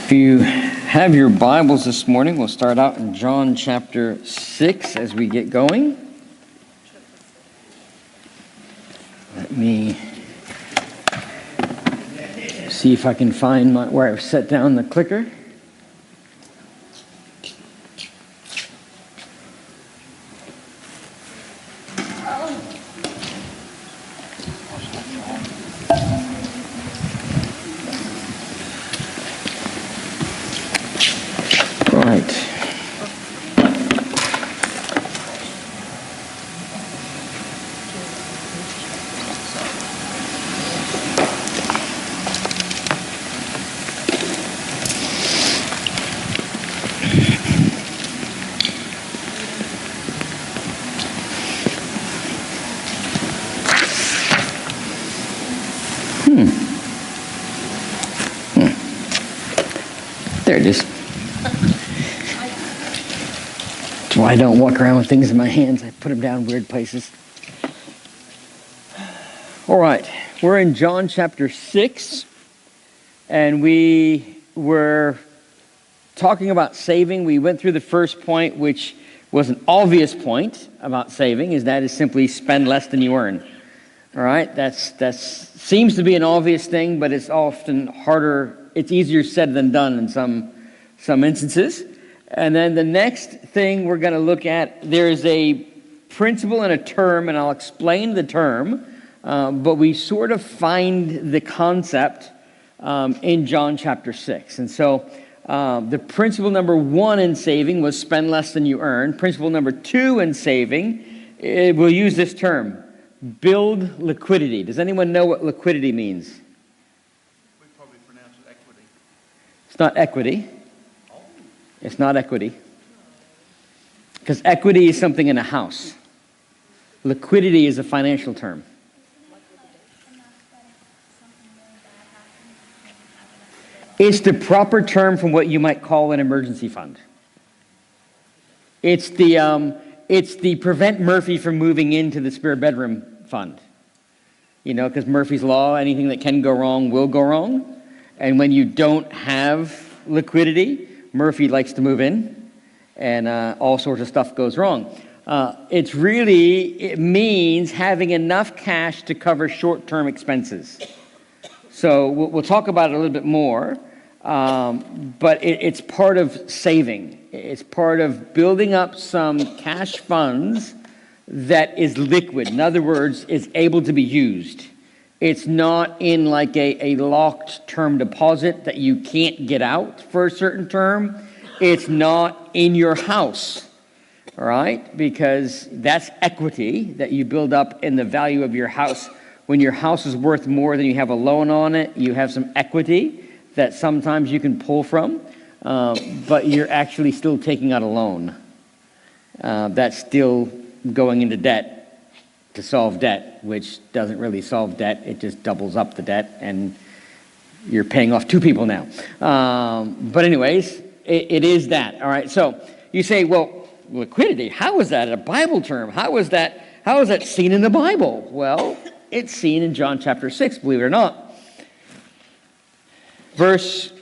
If you have your Bibles this morning, we'll start out in John chapter 6 as we get going. Let me see if I can find where I've set down the clicker. There it is. That's why I don't walk around with things in my hands. I put them down in weird places. All right, we're in John chapter 6, and we were talking about saving. We went through the first point, which was an obvious point about saving, is that is simply spend less than you earn. All right, that seems to be an obvious thing, but it's often harder. It's easier said than done in some instances. And then the next thing we're going to look at, there's a principle and a term, and I'll explain the term, but we sort of find the concept in John chapter 6. And so the principle number 1 in saving was spend less than you earn. Principle number 2 in saving, we'll use this term, build liquidity. Does anyone know what liquidity means? It's not equity. It's not equity. Because equity is something in a house. Liquidity is a financial term. It's the proper term from what you might call an emergency fund. It's the prevent Murphy from moving into the spare bedroom fund. You know, because Murphy's Law, anything that can go wrong will go wrong. And when you don't have liquidity, Murphy likes to move in, and all sorts of stuff goes wrong. It means having enough cash to cover short-term expenses. So we'll talk about it a little bit more, but it's part of saving. It's part of building up some cash funds that is liquid. In other words, is able to be used. It's not in like a locked term deposit that you can't get out for a certain term. It's not in your house, all right? Because that's equity that you build up in the value of your house. When your house is worth more than you have a loan on it, you have some equity that sometimes you can pull from, but you're actually still taking out a loan. That's still going into debt to solve debt, which doesn't really solve debt. It just doubles up the debt, and you're paying off 2 people now. But anyways, it is that. All right, so you say, well, liquidity, how is that a Bible term? How is that seen in the Bible? Well, it's seen in John chapter 6, believe it or not. Verse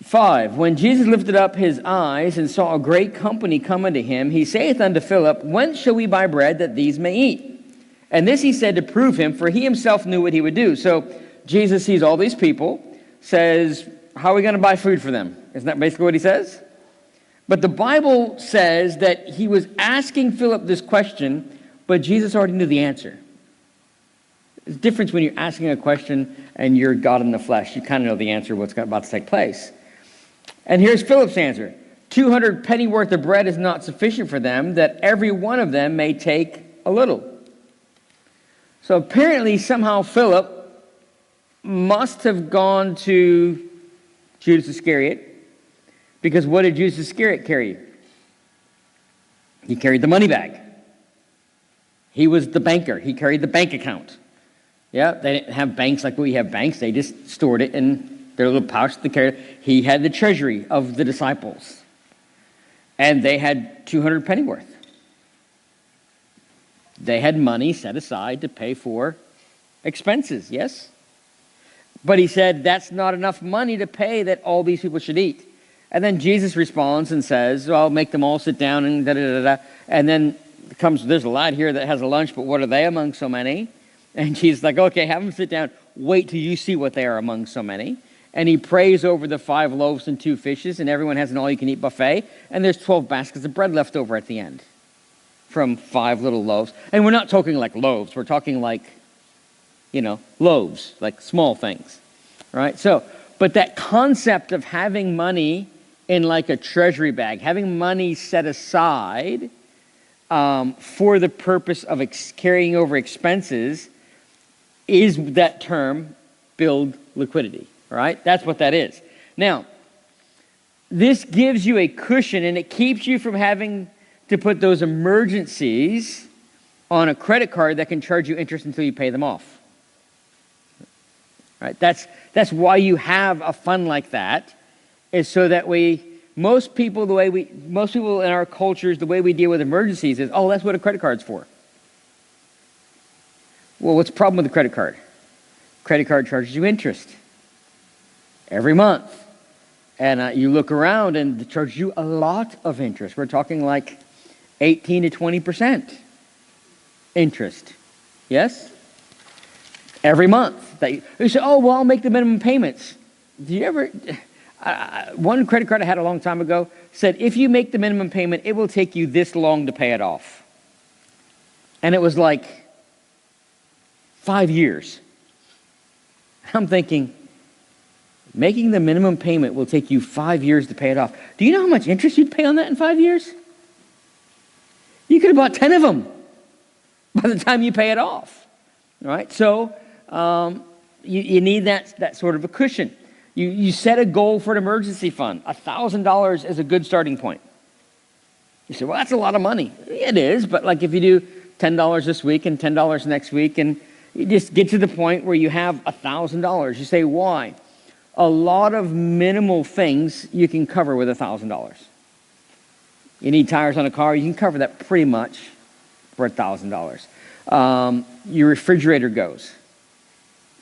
5, when Jesus lifted up his eyes and saw a great company come unto him, he saith unto Philip, whence shall we buy bread that these may eat? And this he said to prove him, for he himself knew what he would do. So Jesus sees all these people, says, how are we going to buy food for them? Isn't that basically what he says? But the Bible says that he was asking Philip this question, but Jesus already knew the answer. There's a difference when you're asking a question and you're God in the flesh. You kind of know the answer of what's about to take place. And here's Philip's answer. 200 penny worth of bread is not sufficient for them, that every one of them may take a little. So apparently, somehow, Philip must have gone to Judas Iscariot, because what did Judas Iscariot carry? He carried the money bag. He was the banker. He carried the bank account. Yeah, they didn't have banks like we have banks. They just stored it in their little pouch. He had the treasury of the disciples, and they had 200 pennyworth. They had money set aside to pay for expenses, yes? But he said, that's not enough money to pay that all these people should eat. And then Jesus responds and says, well, make them all sit down and da-da-da-da. And then there's a lot here that has a lunch, but what are they among so many? And Jesus is like, okay, have them sit down. Wait till you see what they are among so many. And he prays over the 5 loaves and 2 fishes, and everyone has an all-you-can-eat buffet. And there's 12 baskets of bread left over at the end from 5 little loaves. And we're not talking like loaves. We're talking like, loaves, like small things, right? So, but that concept of having money in like a treasury bag, having money set aside for the purpose of carrying over expenses is that term, build liquidity, right? That's what that is. Now, this gives you a cushion and it keeps you from having to put those emergencies on a credit card that can charge you interest until you pay them off. Right? That's why you have a fund like that, is so that most people in our cultures, the way we deal with emergencies is, oh, that's what a credit card's for. Well, what's the problem with the credit card? Credit card charges you interest every month. And you look around and they charge you a lot of interest. We're talking like 18 to 20% interest. Yes? Every month. You say, oh, well, I'll make the minimum payments. Do you ever... one credit card I had a long time ago said, if you make the minimum payment, it will take you this long to pay it off. And it was like 5 years. I'm thinking, making the minimum payment will take you 5 years to pay it off. Do you know how much interest you'd pay on that in 5 years? You could have bought 10 of them by the time you pay it off. All right? So you need that sort of a cushion. You set a goal for an emergency fund. $1,000 is a good starting point. You say, well, that's a lot of money. It is, but like if you do $10 this week and $10 next week, and you just get to the point where you have $1,000. You say, why? A lot of minimal things you can cover with $1,000. You need tires on a car, you can cover that pretty much for $1,000. Your refrigerator goes.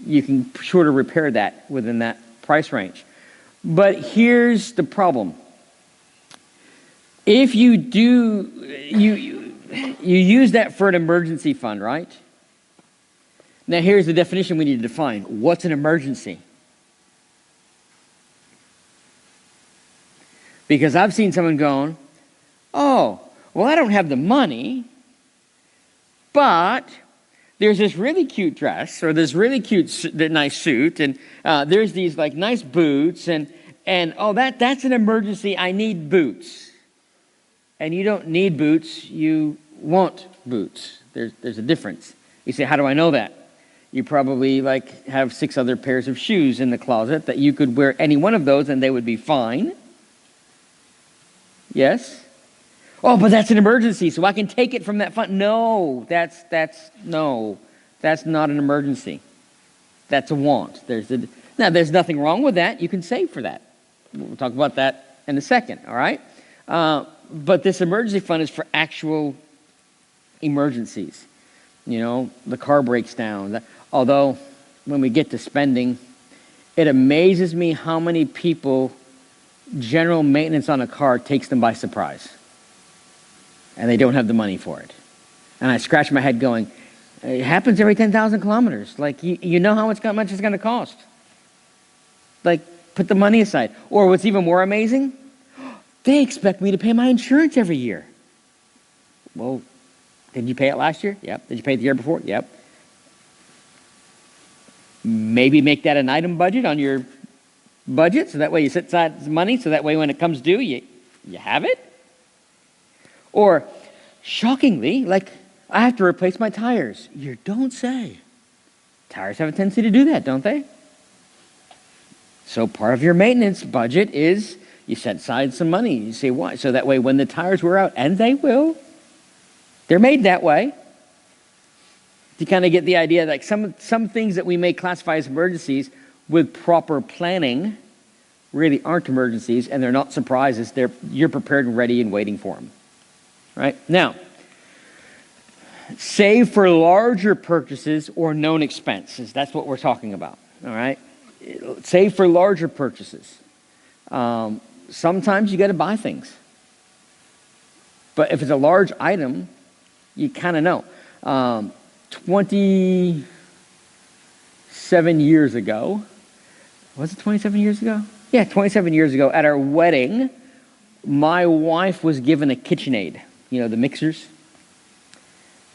You can sort of repair that within that price range. But here's the problem. If you do, you use that for an emergency fund, right? Now here's the definition we need to define. What's an emergency? Because I've seen someone going, oh, well, I don't have the money, but there's this really cute dress, or this really cute, nice suit, and there's these like nice boots, and oh, that's an emergency. I need boots. And you don't need boots. You want boots. There's a difference. You say, how do I know that? You probably like have 6 other pairs of shoes in the closet that you could wear any one of those and they would be fine. Yes? Oh, but that's an emergency, so I can take it from that fund. No, that's not an emergency. That's a want. Now, there's nothing wrong with that. You can save for that. We'll talk about that in a second, all right? But this emergency fund is for actual emergencies. You know, the car breaks down. Although, when we get to spending, it amazes me how many people general maintenance on a car takes them by surprise. And they don't have the money for it. And I scratch my head going, it happens every 10,000 kilometers. Like, you know how much it's going to cost. Like, put the money aside. Or what's even more amazing, they expect me to pay my insurance every year. Well, did you pay it last year? Yep. Did you pay it the year before? Yep. Maybe make that an item budget on your budget, so that way you set aside money, so that way when it comes due, you have it. Or, shockingly, like, I have to replace my tires. You don't say. Tires have a tendency to do that, don't they? So part of your maintenance budget is you set aside some money. You say, why? So that way when the tires wear out, and they will, they're made that way. To kind of get the idea, like some things that we may classify as emergencies with proper planning really aren't emergencies, and they're not surprises. You're prepared and ready and waiting for them. Right? Now, save for larger purchases or known expenses. That's what we're talking about. All right? Save for larger purchases. Sometimes you got to buy things. But if it's a large item, you kind of know. 27 years ago, was it 27 years ago? Yeah, 27 years ago, at our wedding, my wife was given a KitchenAid, the mixers.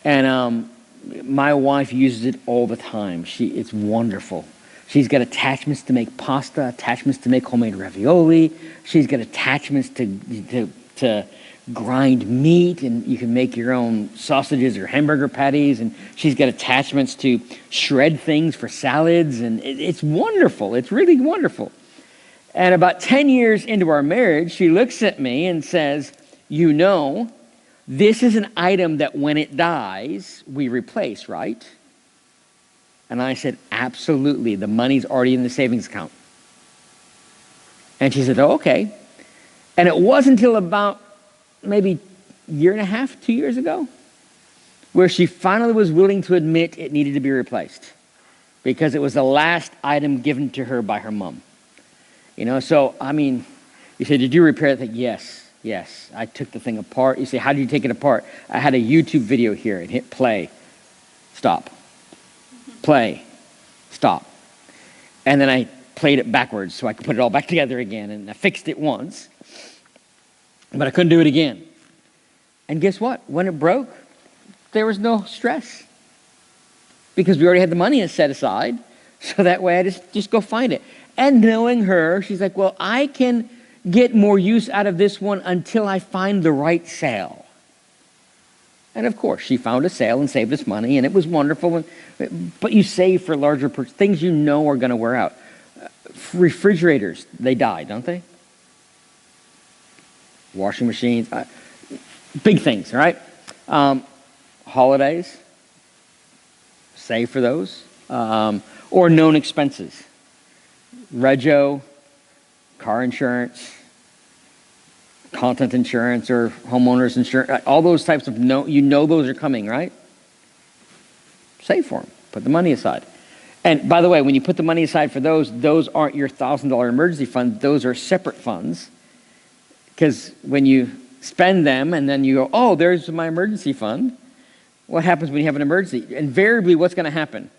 And my wife uses it all the time. It's wonderful. She's got attachments to make pasta, attachments to make homemade ravioli. She's got attachments to grind meat, and you can make your own sausages or hamburger patties. And she's got attachments to shred things for salads, and it's wonderful. It's really wonderful. And about 10 years into our marriage, she looks at me and says, this is an item that when it dies, we replace, right? And I said, absolutely. The money's already in the savings account. And she said, oh, okay. And it wasn't until about maybe a year and a half, 2 years ago, where she finally was willing to admit it needed to be replaced because it was the last item given to her by her mom. So, you say, did you repair it? Yes. I took the thing apart. You say, how did you take it apart? I had a YouTube video here and hit play, stop, play, stop. And then I played it backwards so I could put it all back together again. And I fixed it once, but I couldn't do it again. And guess what? When it broke, there was no stress because we already had the money set aside. So that way I just go find it. And knowing her, she's like, well, I can get more use out of this one until I find the right sale. And of course, she found a sale and saved us money, and it was wonderful. But you save for larger things are going to wear out. Refrigerators, they die, don't they? Washing machines, big things, right? Holidays, save for those. Or known expenses. Rego, car insurance, content insurance, or homeowners insurance, all those types of those are coming, right? Save for them. Put the money aside. And by the way, when you put the money aside for those aren't your $1,000 emergency fund. Those are separate funds. Because when you spend them and then you go, oh, there's my emergency fund, what happens when you have an emergency? Invariably, what's going to happen?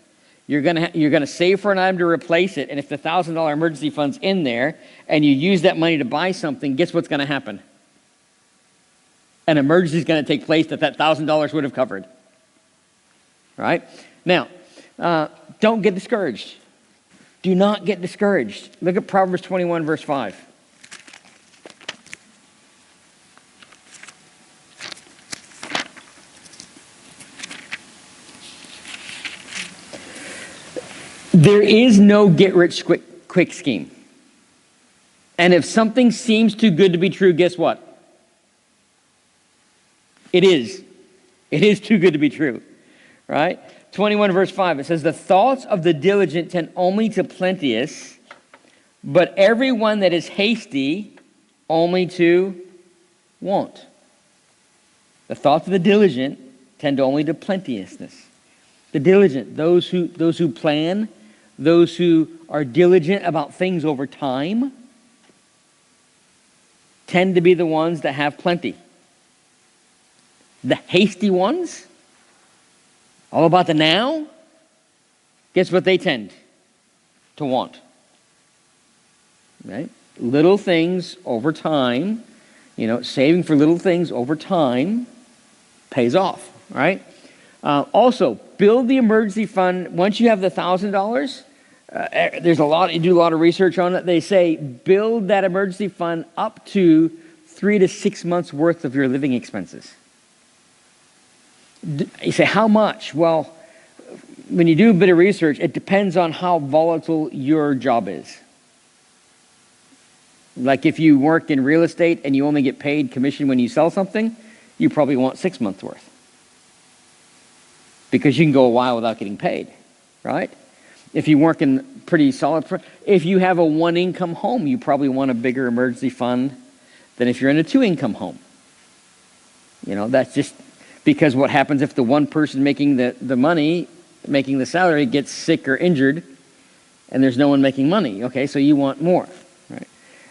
You're gonna save for an item to replace it, and if the $1,000 emergency fund's in there, and you use that money to buy something, guess what's gonna happen? An emergency is gonna take place that $1,000 would have covered. Right? Now, don't get discouraged. Do not get discouraged. Look at Proverbs 21, verse 5. There is no get-rich-quick scheme. And if something seems too good to be true, guess what? It is. It is too good to be true, right? 21 verse 5, it says, the thoughts of the diligent tend only to plenteous, but everyone that is hasty only to want. The thoughts of the diligent tend only to plenteousness. The diligent, those who plan, those who are diligent about things over time, tend to be the ones that have plenty. The hasty ones, all about the now, guess what they tend to want? Right? Little things over time, saving for little things over time pays off, right? Also, build the emergency fund. Once you have the $1,000, you do a lot of research on it. They say build that emergency fund up to 3 to 6 months worth of your living expenses. You say, how much? Well, when you do a bit of research, it depends on how volatile your job is. Like if you work in real estate and you only get paid commission when you sell something, you probably want 6 months worth. Because you can go a while without getting paid, right? If you work in pretty solid, if you have a one-income home, you probably want a bigger emergency fund than if you're in a two-income home. That's just because what happens if the one person making the money, making the salary, gets sick or injured, and there's no one making money. Okay, so you want more, right?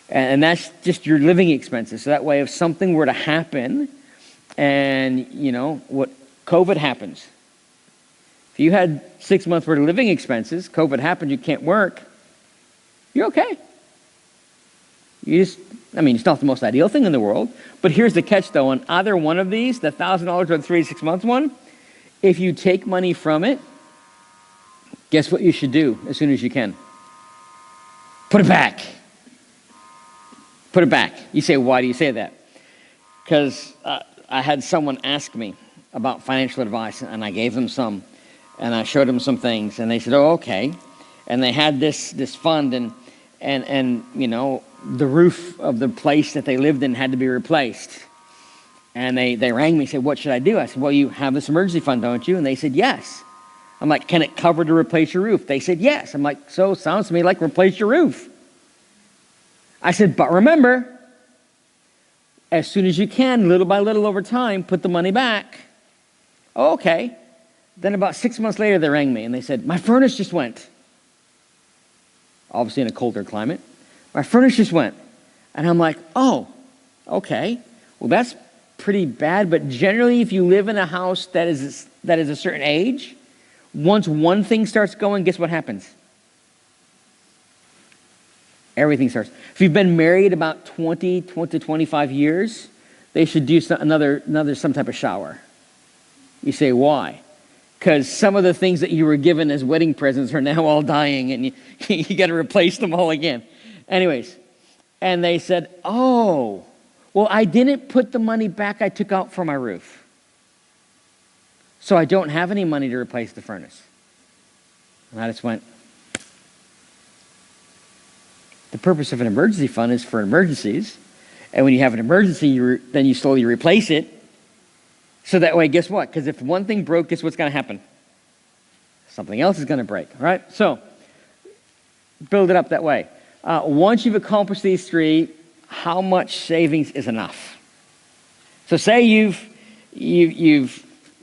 And that's just your living expenses. So that way, if something were to happen, and what COVID happens, if you had 6 months worth of living expenses, COVID happened, you can't work, you're okay. It's not the most ideal thing in the world, but here's the catch though. On either one of these, the $1,000 or the 3 to 6 months one, if you take money from it, guess what you should do as soon as you can? Put it back. Put it back. You say, why do you say that? Because I had someone ask me about financial advice, and I gave them some, and I showed them some things, and they said, oh, okay. And they had this fund, and the roof of the place that they lived in had to be replaced. And they rang me and said, what should I do? I said, well, you have this emergency fund, don't you? And they said, yes. I'm like, can it cover to replace your roof? They said, yes. I'm like, so sounds to me like replace your roof. I said, but remember, as soon as you can, little by little over time, put the money back. Oh, okay. Then about 6 months later, they rang me and they said, my furnace just went. Obviously in a colder climate. My furnace just went. And I'm like, oh, okay. Well, that's pretty bad. But generally, if you live in a house that is a certain age, once one thing starts going, guess what happens? Everything starts. If you've been married about 20 to 25 years, they should do some type of shower. You say, why? Because some of the things that you were given as wedding presents are now all dying, and you got to replace them all again. Anyways, and they said, oh, well, I didn't put the money back I took out for my roof. So I don't have any money to replace the furnace. And I just went, the purpose of an emergency fund is for emergencies. And when you have an emergency, then you slowly replace it. So that way, guess what? Because if one thing broke, guess what's going to happen? Something else is going to break, all right? So build it up that way. Once you've accomplished these three, how much savings is enough? So say you've got your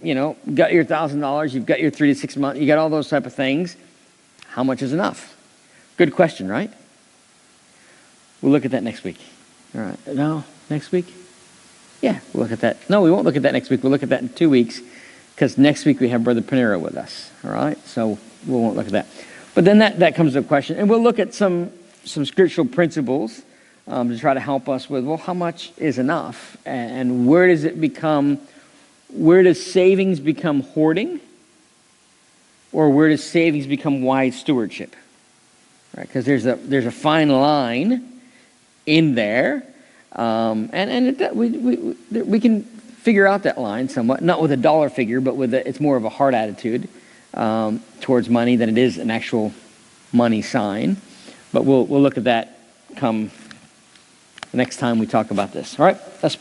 $1,000, you've got your 3 to 6 months, you got all those type of things. How much is enough? Good question, right? We'll look at that next week. All right. No, next week? Yeah, we'll look at that. No, we won't look at that next week. We'll look at that in 2 weeks, because next week we have Brother Panero with us. All right? So we won't look at that. But then that comes to a question, and we'll look at some scriptural principles to try to help us with, well, how much is enough? And where does savings become hoarding? Or where does savings become wise stewardship? Right? Because there's a fine line in there, we can figure out that line somewhat, not with a dollar figure, but it's more of a heart attitude towards money than it is an actual money sign. But we'll look at that come the next time we talk about this. All right, let's